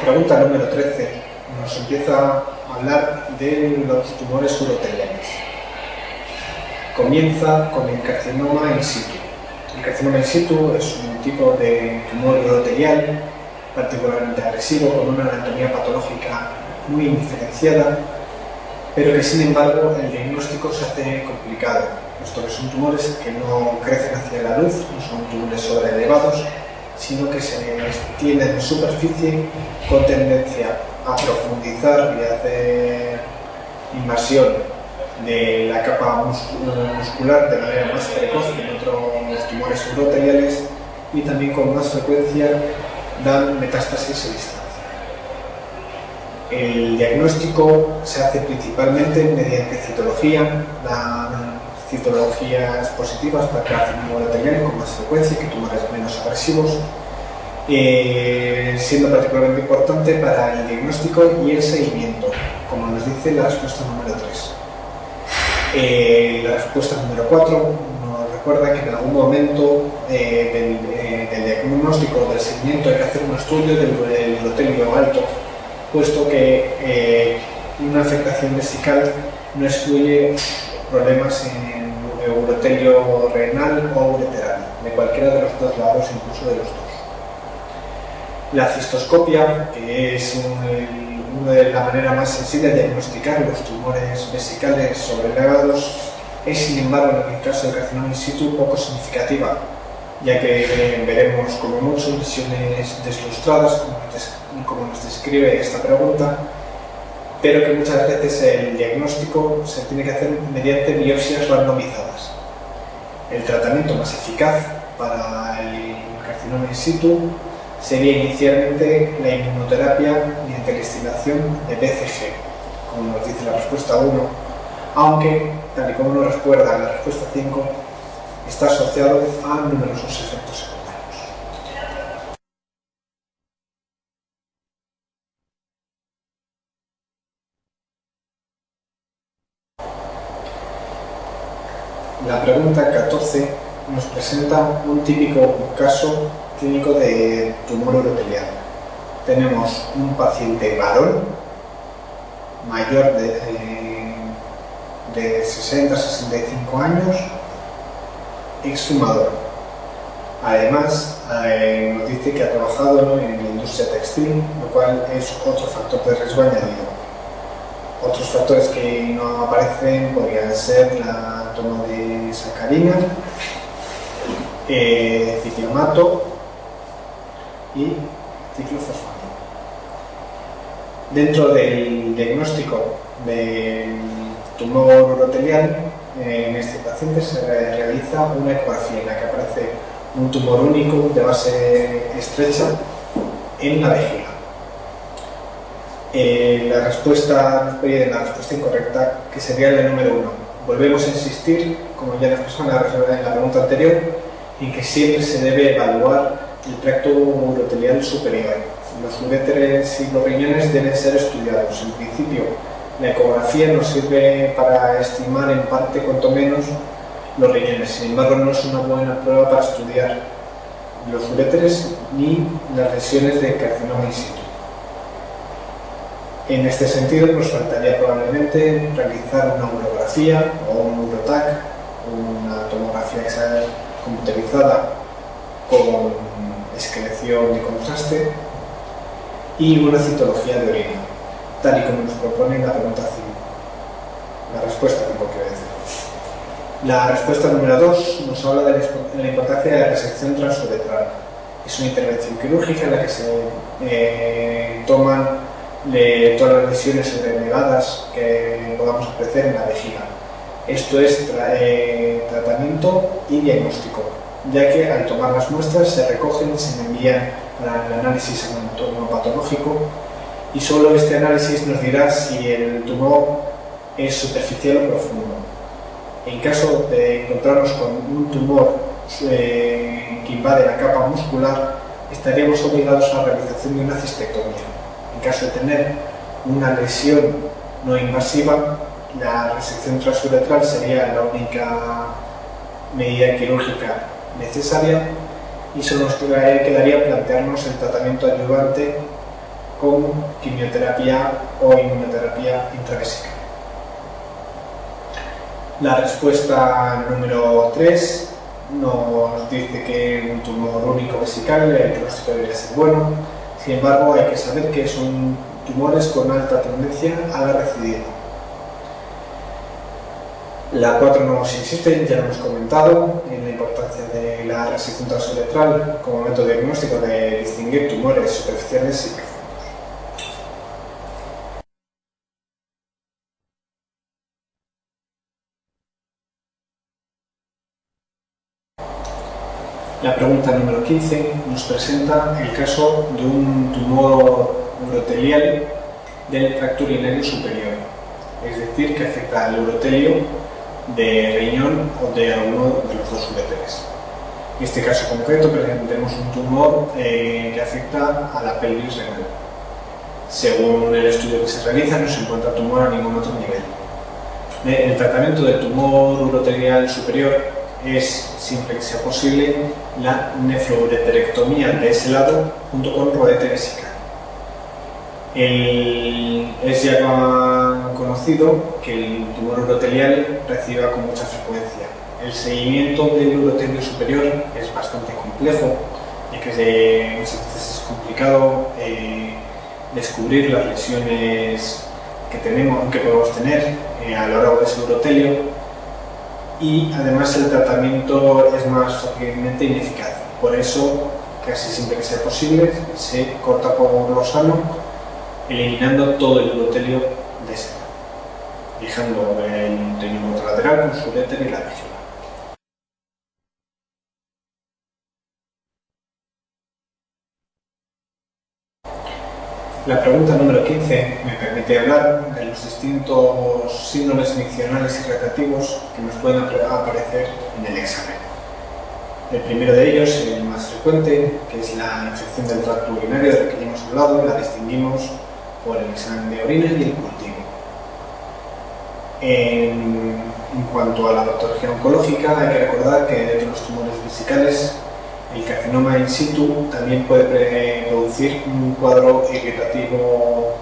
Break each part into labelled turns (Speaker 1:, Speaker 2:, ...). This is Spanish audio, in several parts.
Speaker 1: pregunta número 13 nos empieza a hablar de los tumores uroteliales. Comienza con el carcinoma in situ. El carcinoma in situ es un tipo de tumor urotelial particularmente agresivo, con una anatomía patológica muy indiferenciada, pero que sin embargo el diagnóstico se hace complicado, puesto que son tumores que no crecen hacia la luz, no son tumores sobreelevados, sino que se extienden en superficie con tendencia a profundizar y a hacer invasión de la capa muscular de manera más precoz que en otros tumores uroteliales, y también con más frecuencia dan metástasis a distancia. El diagnóstico se hace principalmente mediante citología, dan citologías positivas para carcinoma urotelial con más frecuencia que tumores menos agresivos, siendo particularmente importante para el diagnóstico y el seguimiento, como nos dice la respuesta número 3. La respuesta número 4 nos recuerda que en algún momento del diagnóstico o del seguimiento hay que hacer un estudio del urotelio alto, puesto que una afectación vesical no excluye problemas en urotelio renal o ureteral, de cualquiera de los dos lados, incluso de los dos. La cistoscopia, que es una de la manera más sencilla de diagnosticar los tumores vesicales sobreelevados, es sin embargo en el caso del carcinoma in situ poco significativa, ya que veremos como mucho lesiones deslustradas, como nos describe esta pregunta, pero que muchas veces el diagnóstico se tiene que hacer mediante biopsias randomizadas. El tratamiento más eficaz para el carcinoma in situ sería inicialmente la inmunoterapia mediante la instilación de BCG, como nos dice la respuesta 1, aunque, tal y como nos recuerda la respuesta 5, está asociado a numerosos efectos secundarios. La pregunta 14 nos presenta un típico caso clínico de tumor urotelial. Tenemos un paciente varón, mayor de 60 a 65 años, exhumador. Además, nos dice que ha trabajado en la industria textil, lo cual es otro factor de riesgo añadido. Otros factores que no aparecen podrían ser la toma de sacarina, ciclomato y ciclofosfato. Dentro del diagnóstico del tumor urotelial, en este paciente se realiza una ecografía en la que aparece un tumor único de base estrecha en la vejiga. La respuesta incorrecta, que sería la número 1. Volvemos a insistir, como ya nos pasó en la pregunta anterior, en que siempre se debe evaluar el tracto urotelial superior. Los uréteres y los riñones deben ser estudiados. En principio, la ecografía nos sirve para estimar en parte, cuanto menos, los riñones. Sin embargo, no es una buena prueba para estudiar los uréteres ni las lesiones de carcinoma in situ. En este sentido, nos faltaría probablemente realizar una urografía o un urotac, una tomografía computerizada con excreción de contraste y una citología de orina, tal y como nos propone la pregunta 5. La respuesta 5, quiero decir. La respuesta número 2 nos habla de la importancia de la resección transuretral. Es una intervención quirúrgica en la que se toman todas las lesiones segregadas que podamos apreciar en la vejiga. Esto es tratamiento y diagnóstico, ya que al tomar las muestras se recogen y se envían para el análisis anatomopatológico, y solo este análisis nos dirá si el tumor es superficial o profundo. En caso de encontrarnos con un tumor que invade la capa muscular, estaríamos obligados a la realización de una cistectomía. En caso de tener una lesión no invasiva, la resección transuretral sería la única medida quirúrgica necesaria, y solo nos quedaría plantearnos el tratamiento adyuvante con quimioterapia o inmunoterapia intravesical. La respuesta número 3 nos dice que un tumor único vesical, el pronóstico debería ser bueno. Sin embargo, hay que saber que son tumores con alta tendencia a la recidiva. La 4 nos insiste, ya lo hemos comentado, en la importancia de la resección transuretral como método diagnóstico de distinguir tumores superficiales y profundos. La pregunta número 15 nos presenta el caso de un tumor urotelial del tracto urinario superior, es decir, que afecta al urotelio de riñón o de alguno de los dos uréteres. En este caso concreto tenemos un tumor que afecta a la pelvis renal. Según el estudio que se realiza, no se encuentra tumor a ningún otro nivel. El tratamiento del tumor urotelial superior es, siempre que sea posible, la nefroureterectomía de ese lado junto con rodete vesical. Es ya conocido que el tumor urotelial reciba con mucha frecuencia. El seguimiento del urotelio superior es bastante complejo, ya que muchas veces es complicado descubrir las lesiones que podemos tener a lo largo de ese urotelio, y además el tratamiento es más fácilmente ineficaz. Por eso, casi siempre que sea posible, se corta por lo sano, eliminando todo el urotelio de ese lado, dejando el urotelio contralateral con su uréter y la región. La pregunta número 15 me permite hablar de los distintos síndromes miccionales y recreativos que nos pueden aparecer en el examen. El primero de ellos, el más frecuente, que es la infección del tracto urinario, de la que ya hemos hablado, la distinguimos por el examen de orina y el cultivo. En cuanto a la patología oncológica, hay que recordar que dentro de los tumores vesicales, el carcinoma in situ también puede producir un cuadro irritativo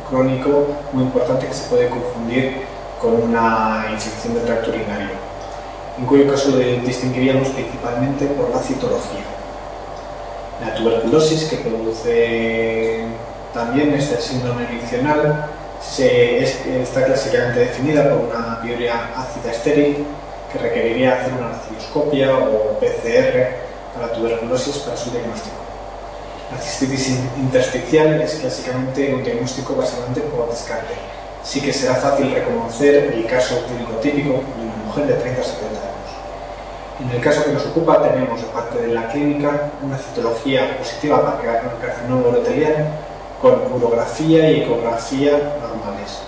Speaker 1: crónico muy importante que se puede confundir con una infección del tracto urinario, en cuyo caso distinguiríamos principalmente por la citología. La tuberculosis, que produce también este síndrome miccional, está clásicamente definida por una piuria ácida estéril que requeriría hacer una radioscopia o PCR para tuberculosis para su diagnóstico. La cistitis intersticial es clásicamente un diagnóstico básicamente por descarte. Sí que será fácil reconocer el caso clínico típico de una mujer de 30 a 70 años. En el caso que nos ocupa tenemos, aparte de la clínica, una citología positiva para el carcinoma urotelial con urografía y ecografía normales.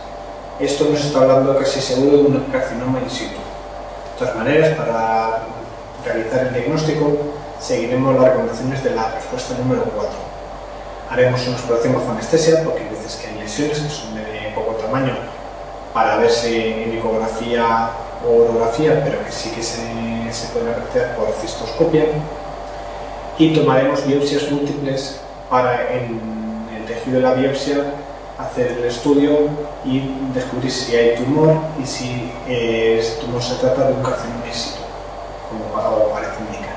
Speaker 1: Esto nos está hablando casi seguro de un carcinoma in situ. De todas maneras, para realizar el diagnóstico, seguiremos las recomendaciones de la respuesta número 4. Haremos una exploración bajo anestesia, porque hay veces que hay lesiones que son de poco tamaño, para ver si en ecografía o urografía, pero que sí que se pueden apreciar por cistoscopia. Y tomaremos biopsias múltiples para, en el tejido de la biopsia, hacer el estudio y descubrir si hay tumor y si ese tumor se trata de un carcinoma in situ, como parece indicar.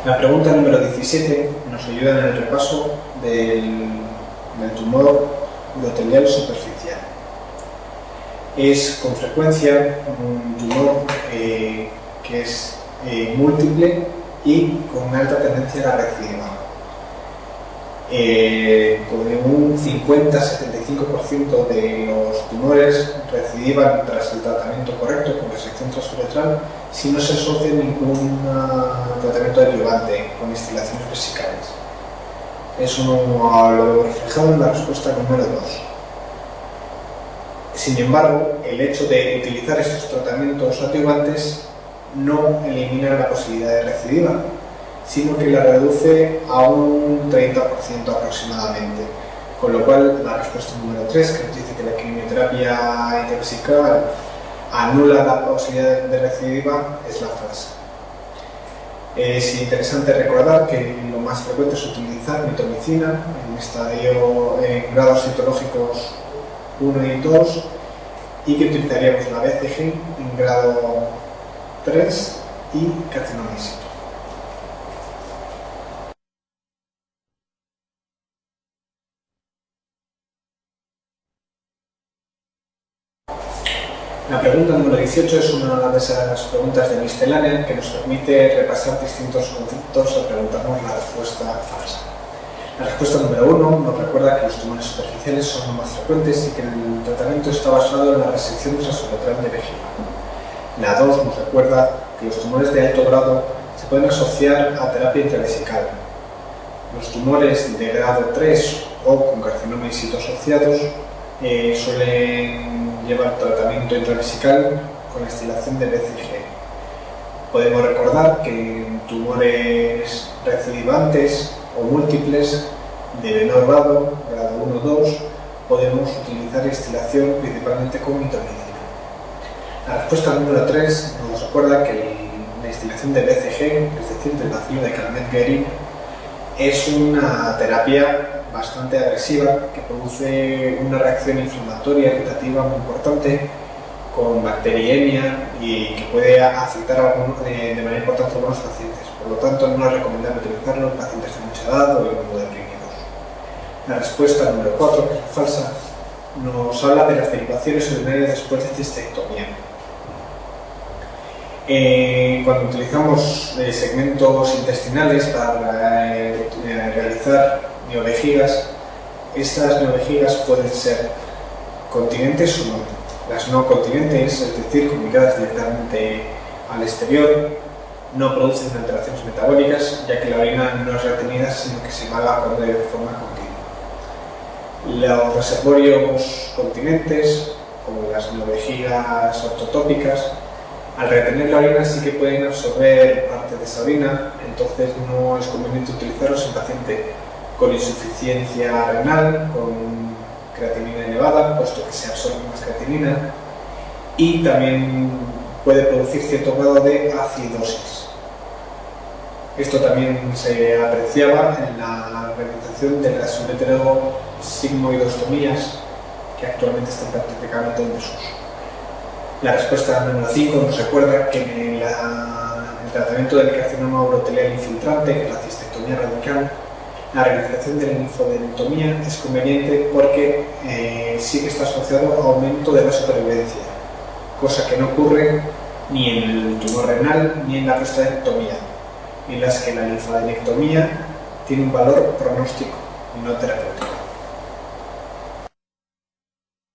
Speaker 1: La pregunta número 17 nos ayuda en el repaso del tumor urotelial superficial. Es con frecuencia un tumor que es múltiple y con alta tendencia a la recidiva. Con un 50-75% de los tumores recidivan tras el tratamiento correcto con resección transuretral si no se asocia ningún tratamiento adyuvante con instilaciones vesicales. Eso lo veo reflejado en la respuesta número 2. Sin embargo, el hecho de utilizar estos tratamientos adyuvantes no elimina la posibilidad de recidiva, sino que la reduce a un 30% aproximadamente. Con lo cual, la respuesta número 3, que nos dice que la quimioterapia intravesical anula la posibilidad de recidiva es la falsa. Es interesante recordar que lo más frecuente es utilizar mitomicina en grados citológicos 1 y 2 y que utilizaríamos la BCG en grado 3 y carcinoma in situ. La pregunta número 18 es una de esas preguntas de miscelánea que nos permite repasar distintos conceptos al preguntarnos la respuesta falsa. La respuesta número 1 nos recuerda que los tumores superficiales son los más frecuentes y que el tratamiento está basado en la resección transuretral de vejiga. La 2 nos recuerda que los tumores de alto grado se pueden asociar a terapia intravesical. Los tumores de grado 3 o con carcinoma in situ asociados suelen llevar tratamiento intravesical con estilación de BCG. Podemos recordar que en tumores recidivantes o múltiples de menor grado, grado 1 o 2, podemos utilizar estilación principalmente con mitomicina. La respuesta número 3 nos recuerda que la estilación de BCG, es decir, del bacilo de Calmette-Guerin, es una terapia bastante agresiva que produce una reacción inflamatoria irritativa muy importante con bacteriemia y que puede afectar de manera importante a algunos pacientes. Por lo tanto, no es recomendable utilizarlo en pacientes de mucha edad o inmunodeprimidos. La respuesta número 4, que es falsa, nos habla de las derivaciones urinarias después de cistectomía. Cuando utilizamos segmentos intestinales para realizar neovejigas, estas neovejigas pueden ser continentes o no. Las no continentes, es decir, comunicadas directamente al exterior, no producen alteraciones metabólicas, ya que la orina no es retenida, sino que se va evacuando de forma continua. Los reservorios continentes, como las neovejigas ortotópicas, al retener la orina sí que pueden absorber parte de esa orina, entonces no es conveniente utilizarlos en paciente con insuficiencia renal, con creatinina elevada, puesto que se absorbe más creatinina, y también puede producir cierto grado de acidosis. Esto también se apreciaba en la realización de las ureterosigmoidostomías, que actualmente están prácticamente en desuso. La respuesta número 5 nos recuerda que en el tratamiento del carcinoma urotelial infiltrante, que es la cistectomía radical, la realización de la linfodenectomía es conveniente porque sí que está asociado a aumento de la supervivencia, cosa que no ocurre ni en el tumor renal ni en la prostatectomía, en las que la linfodenectomía tiene un valor pronóstico y no terapéutico.